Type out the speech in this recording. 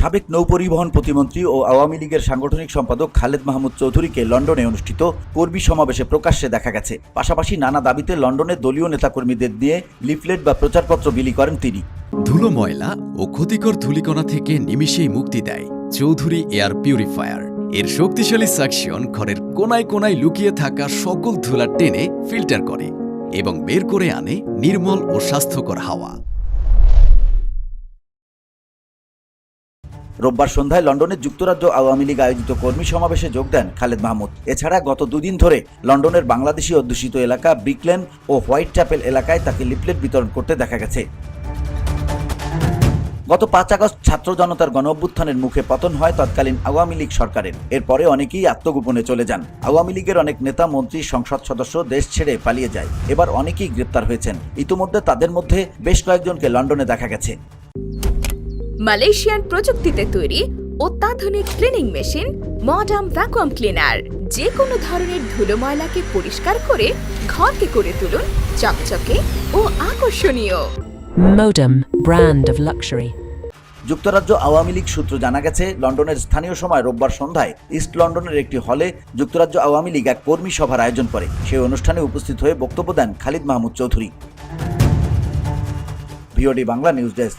সাবেক নৌপরিবহন প্রতিমন্ত্রী ও আওয়ামী লীগের সাংগঠনিক সম্পাদক খালেদ মাহমুদ চৌধুরীকে লন্ডনে অনুষ্ঠিত কর্মী সমাবেশে প্রকাশ্যে দেখা গেছে। পাশাপাশি নানা দাবিতে লন্ডনে দলীয় নেতাকর্মীদের দিয়ে লিফলেট বা প্রচারপত্র বিলি করেন তিনি। ধুলো, ময়লা ও ক্ষতিকর ধূলিকণা থেকে নিমিষেই মুক্তি দেয় চৌধুরী এয়ার পিউরিফায়ার। এর শক্তিশালী সাকশন ঘরের কোনায় কোনায় লুকিয়ে থাকা সকল ধুলা টেনে ফিল্টার করে এবং বের করে আনে নির্মল ও স্বাস্থ্যকর হাওয়া। রোববার সন্ধ্যায় লন্ডনের যুক্তরাজ্য আওয়ামী লীগ আয়োজিত কর্মী সমাবেশে যোগ দেন খালেদ মাহমুদ। এছাড়া গত দুদিন ধরে লন্ডনের বাংলাদেশি অধ্যুষিত এলাকা ব্রিকলেন ও হোয়াইট চ্যাপেল এলাকায় তাকে লিফলেট বিতরণ করতে দেখা গেছে। গত 5 আগস্ট ছাত্র জনতার গণঅভ্যুত্থানের মুখে পতন হয় তৎকালীন আওয়ামী লীগ সরকারের। এরপরে অনেকেই আত্মগোপনে চলে যান। আওয়ামী লীগের অনেক নেতা, মন্ত্রী, সংসদ সদস্য দেশ ছেড়ে পালিয়ে যায়। এবার অনেকেই গ্রেপ্তার হয়েছেন। ইতিমধ্যে তাদের মধ্যে বেশ কয়েকজনকে লন্ডনে দেখা গেছে। মালয়েশিয়ান প্রযুক্তিতে তৈরি অত্যাধুনিক cleaning machine modern vacuum cleaner যে কোনো ধরনের ধুলো ময়লাকে পরিষ্কার করে ঘরকে করে তুলুন চকচকে ও আকর্ষণীয়। Modem, brand of luxury. যুক্তরাজ্য আওয়ামী লীগ সূত্র জানা গেছে, লন্ডনের স্থানীয় সময় রোববার সন্ধ্যায় ইস্ট লন্ডনের একটি হলে যুক্তরাজ্য আওয়ামী লীগ এক কর্মী সভার আয়োজন করে। সেই অনুষ্ঠানে উপস্থিত হয়ে বক্তব্য দেন Khalid Mahmud Chowdhury. VOD Bangla news desk.